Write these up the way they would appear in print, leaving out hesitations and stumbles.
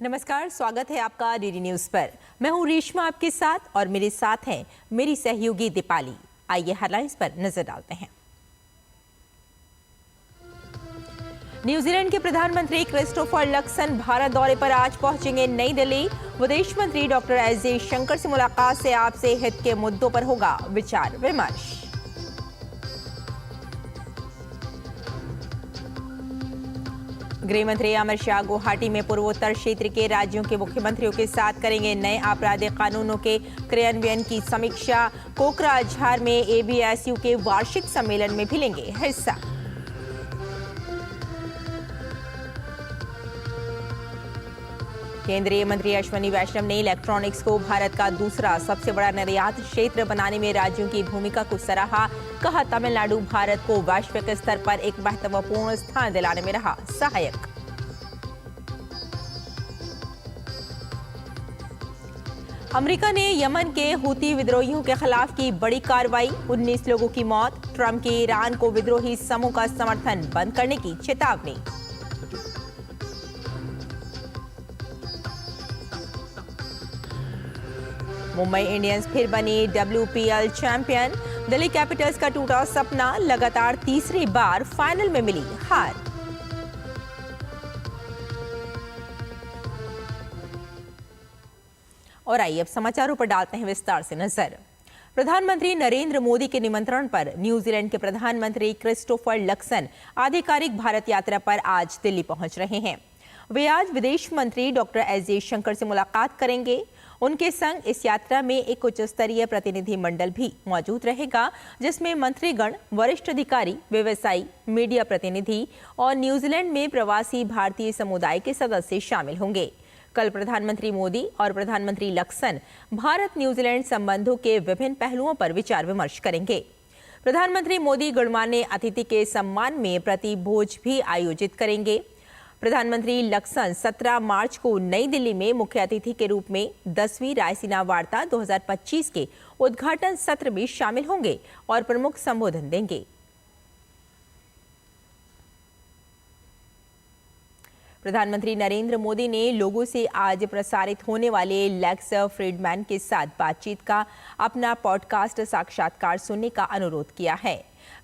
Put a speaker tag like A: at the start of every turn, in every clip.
A: नमस्कार, स्वागत है आपका डीडी न्यूज पर। मैं हूं रेशमा आपके साथ और मेरे साथ हैं मेरी सहयोगी दीपाली। आइए हेडलाइंस पर नजर डालते हैं। न्यूजीलैंड के प्रधानमंत्री क्रिस्टोफर लक्सन भारत दौरे पर आज पहुंचेंगे नई दिल्ली। विदेश मंत्री डॉक्टर एस जयशंकर से मुलाकात से आपसे हित के मुद्दों पर होगा विचार विमर्श। गृह मंत्री अमित शाह गुवाहाटी में पूर्वोत्तर क्षेत्र के राज्यों के मुख्यमंत्रियों के साथ करेंगे नए आपराधिक कानूनों के क्रियान्वयन की समीक्षा। कोकराझार में एबीएसयू के वार्षिक सम्मेलन में भी लेंगे हिस्सा। केंद्रीय मंत्री अश्विनी वैष्णव ने इलेक्ट्रॉनिक्स को भारत का दूसरा सबसे बड़ा निर्यात क्षेत्र बनाने में राज्यों की भूमिका को सराहा। कहा, तमिलनाडु भारत को वैश्विक स्तर पर एक महत्वपूर्ण स्थान दिलाने में रहा सहायक। अमेरिका ने यमन के हूती विद्रोहियों के खिलाफ की बड़ी कार्रवाई। 19 लोगों की मौत। ट्रंप की ईरान को विद्रोही समूह का समर्थन बंद करने की चेतावनी। मुंबई इंडियंस फिर बनी WPL चैंपियन। दिल्ली कैपिटल्स का टूटा सपना, लगातार तीसरी बार फाइनल में मिली हार। और आइए अब समाचारों पर डालते हैं विस्तार से नजर। प्रधानमंत्री नरेंद्र मोदी के निमंत्रण पर न्यूजीलैंड के प्रधानमंत्री क्रिस्टोफर लक्सन आधिकारिक भारत यात्रा पर आज दिल्ली पहुंच रहे हैं। वे आज विदेश मंत्री डॉक्टर एस जयशंकर से मुलाकात करेंगे। उनके संग इस यात्रा में एक उच्च स्तरीय प्रतिनिधि मंडल भी मौजूद रहेगा, जिसमें मंत्रीगण, वरिष्ठ अधिकारी, व्यवसायी, मीडिया प्रतिनिधि और न्यूजीलैंड में प्रवासी भारतीय समुदाय के सदस्य शामिल होंगे। कल प्रधानमंत्री मोदी और प्रधानमंत्री लक्सन भारत न्यूजीलैंड संबंधों के विभिन्न पहलुओं पर विचार विमर्श करेंगे। प्रधानमंत्री मोदी गणमान्य अतिथि के सम्मान में प्रतिभोज भी आयोजित करेंगे। प्रधानमंत्री लक्सन 17 मार्च को नई दिल्ली में मुख्य अतिथि के रूप में 10वीं रायसीना वार्ता 2025 के उद्घाटन सत्र में शामिल होंगे और प्रमुख संबोधन देंगे। प्रधानमंत्री नरेंद्र मोदी ने लोगों से आज प्रसारित होने वाले लेक्स फ्रीडमैन के साथ बातचीत का अपना पॉडकास्ट साक्षात्कार सुनने का अनुरोध किया है।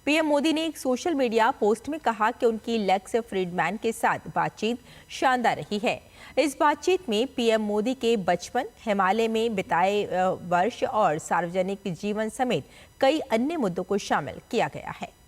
A: पीएम मोदी ने एक सोशल मीडिया पोस्ट में कहा कि उनकी लेक्स फ्रीडमैन के साथ बातचीत शानदार रही है। इस बातचीत में पीएम मोदी के बचपन, हिमालय में बिताए वर्ष और सार्वजनिक जीवन समेत कई अन्य मुद्दों को शामिल किया गया है।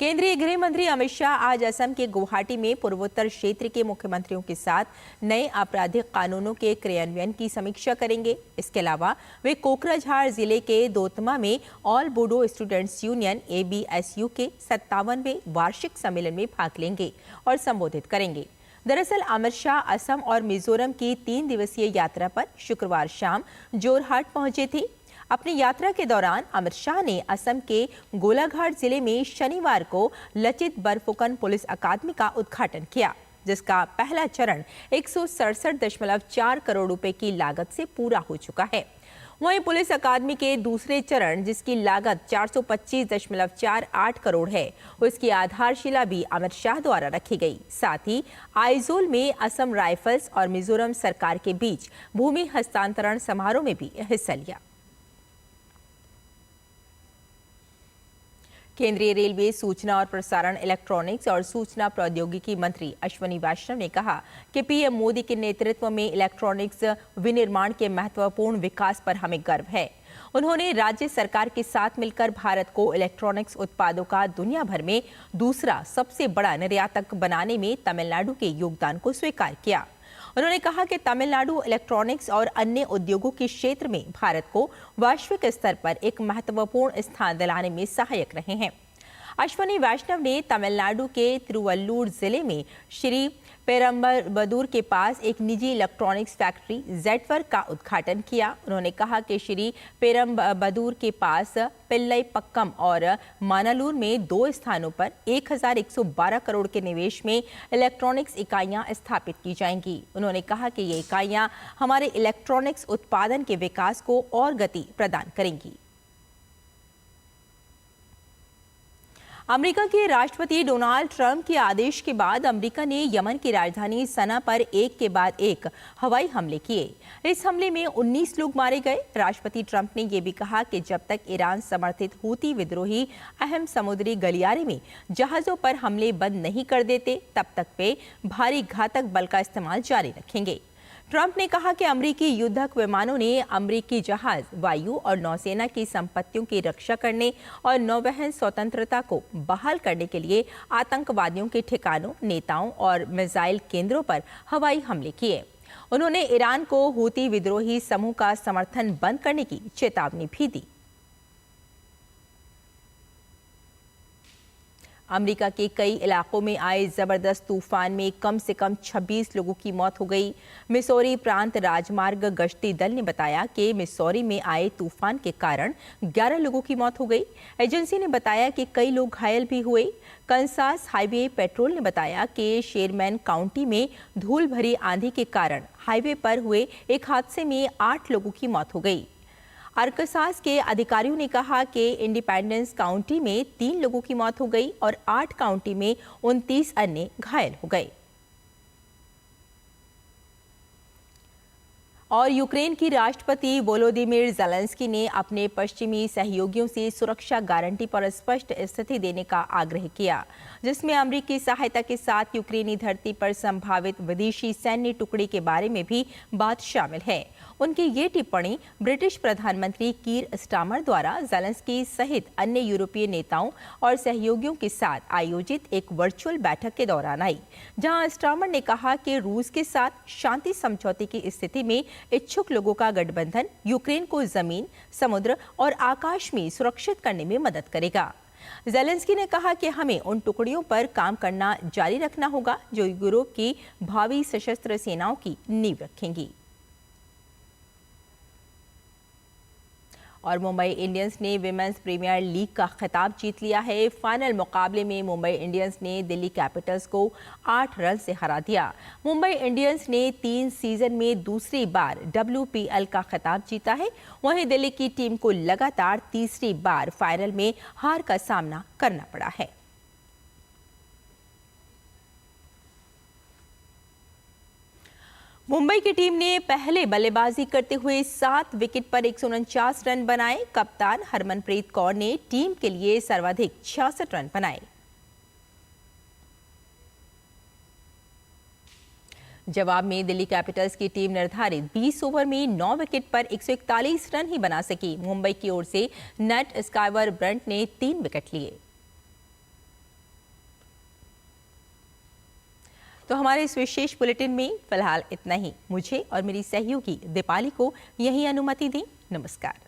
A: केंद्रीय गृह मंत्री अमित शाह आज असम के गुवाहाटी में पूर्वोत्तर क्षेत्र के मुख्यमंत्रियों के साथ नए आपराधिक कानूनों के क्रियान्वयन की समीक्षा करेंगे। इसके अलावा वे कोकराझार जिले के दोतमा में all Bodo students union ABSU के 57वें वार्षिक सम्मेलन में भाग लेंगे और संबोधित करेंगे। दरअसल अमित शाह असम और मिजोरम की 3 दिवसीय यात्रा पर शुक्रवार शाम जोरहाट पहुंचे थे। अपनी यात्रा के दौरान अमित शाह ने असम के गोलाघाट जिले में शनिवार को लचित बरफुकन पुलिस अकादमी का उद्घाटन किया, जिसका पहला चरण 167.4 करोड़ रुपए की लागत से पूरा हो चुका है। वहीं पुलिस अकादमी के दूसरे चरण, जिसकी लागत 425.48 करोड़ है, उसकी आधारशिला भी अमित शाह द्वारा रखी गई। साथ ही आइजोल में असम राइफल्स और मिजोरम सरकार के बीच भूमि हस्तांतरण समारोह में भी हिस्सा लिया। केंद्रीय रेलवे, सूचना और प्रसारण, इलेक्ट्रॉनिक्स और सूचना प्रौद्योगिकी मंत्री अश्विनी वैष्णव ने कहा कि पीएम मोदी के नेतृत्व में इलेक्ट्रॉनिक्स विनिर्माण के महत्वपूर्ण विकास पर हमें गर्व है। उन्होंने राज्य सरकार के साथ मिलकर भारत को इलेक्ट्रॉनिक्स उत्पादों का दुनिया भर में दूसरा सबसे बड़ा निर्यातक बनाने में तमिलनाडु के योगदान को स्वीकार किया। उन्होंने कहा कि तमिलनाडु इलेक्ट्रॉनिक्स और अन्य उद्योगों के क्षेत्र में भारत को वैश्विक स्तर पर एक महत्वपूर्ण स्थान दिलाने में सहायक रहे हैं। अश्विनी वैष्णव ने तमिलनाडु के तिरुवल्लुर जिले में श्री पेरम्बदूर के पास एक निजी इलेक्ट्रॉनिक्स फैक्ट्री जेटवर्क का उद्घाटन किया। उन्होंने कहा कि श्री पेरम्बदूर के पास पिल्लईपक्कम और मानालूर में 2 स्थानों पर 1112 करोड़ के निवेश में इलेक्ट्रॉनिक्स इकाइयां स्थापित की जाएंगी। उन्होंने कहा कि ये इकाइयां हमारे इलेक्ट्रॉनिक्स उत्पादन के विकास को और गति प्रदान करेंगी। अमेरिका के राष्ट्रपति डोनाल्ड ट्रंप के आदेश के बाद अमेरिका ने यमन की राजधानी सना पर एक के बाद एक हवाई हमले किए। इस हमले में 19 लोग मारे गए। राष्ट्रपति ट्रंप ने यह भी कहा कि जब तक ईरान समर्थित हूती विद्रोही अहम समुद्री गलियारे में जहाजों पर हमले बंद नहीं कर देते, तब तक वे भारी घातक बल का इस्तेमाल जारी रखेंगे। ट्रंप ने कहा कि अमेरिकी युद्धक विमानों ने अमेरिकी जहाज, वायु और नौसेना की संपत्तियों की रक्षा करने और नौवहन स्वतंत्रता को बहाल करने के लिए आतंकवादियों के ठिकानों, नेताओं और मिसाइल केंद्रों पर हवाई हमले किए। उन्होंने ईरान को हूती विद्रोही समूह का समर्थन बंद करने की चेतावनी भी दी। अमेरिका के कई इलाकों में आए जबरदस्त तूफान में कम से कम 26 लोगों की मौत हो गई। मिसौरी प्रांत राजमार्ग गश्ती दल ने बताया कि मिसौरी में आए तूफान के कारण 11 लोगों की मौत हो गई। एजेंसी ने बताया कि कई लोग घायल भी हुए। कंसास हाईवे पेट्रोल ने बताया कि शेरमैन काउंटी में धूल भरी आंधी के कारण हाईवे पर हुए एक हादसे में 8 लोगों की मौत हो गई। अरकासास के अधिकारियों ने कहा कि इंडिपेंडेंस काउंटी में 3 लोगों की मौत हो गई और 8 काउंटी में 29 अन्य घायल हो गए। और यूक्रेन की राष्ट्रपति वोलोदिमीर ज़ेलेंस्की ने अपने पश्चिमी सहयोगियों से सुरक्षा गारंटी पर स्पष्ट स्थिति देने का आग्रह किया, जिसमें अमेरिकी सहायता के साथ यूक्रेनी धरती पर संभावित विदेशी सैन्य टुकड़ी के बारे में भी बात शामिल है। उनकी ये टिप्पणी ब्रिटिश प्रधानमंत्री कीर स्टामर द्वारा ज़ेलेंस्की सहित अन्य यूरोपीय नेताओं और सहयोगियों के साथ आयोजित एक वर्चुअल बैठक के दौरान आई, जहां स्टामर ने कहा कि रूस के साथ शांति समझौते की स्थिति में इच्छुक लोगों का गठबंधन यूक्रेन को जमीन, समुद्र और आकाश में सुरक्षित करने में मदद करेगा। ज़ेलेंस्की ने कहा कि हमें उन टुकड़ियों पर काम करना जारी रखना होगा जो यूरोप की भावी सशस्त्र सेनाओं की नींव रखेंगी। और मुंबई इंडियंस ने विमेंस प्रीमियर लीग का खिताब जीत लिया है। फाइनल मुकाबले में मुंबई इंडियंस ने दिल्ली कैपिटल्स को 8 रन से हरा दिया। मुंबई इंडियंस ने 3 सीजन में दूसरी बार WPL का खिताब जीता है। वहीं दिल्ली की टीम को लगातार तीसरी बार फाइनल में हार का सामना करना पड़ा है। मुंबई की टीम ने पहले बल्लेबाजी करते हुए 7 विकेट पर 149 रन बनाए। कप्तान हरमनप्रीत कौर ने टीम के लिए सर्वाधिक 66 रन बनाए। जवाब में दिल्ली कैपिटल्स की टीम निर्धारित 20 ओवर में 9 विकेट पर 141 रन ही बना सकी। मुंबई की ओर से नेट स्काइवर ब्रंट ने 3 विकेट लिए। तो हमारे इस विशेष बुलेटिन में फिलहाल इतना ही। मुझे और मेरी सहयोगी दीपाली को यही अनुमति दें। नमस्कार।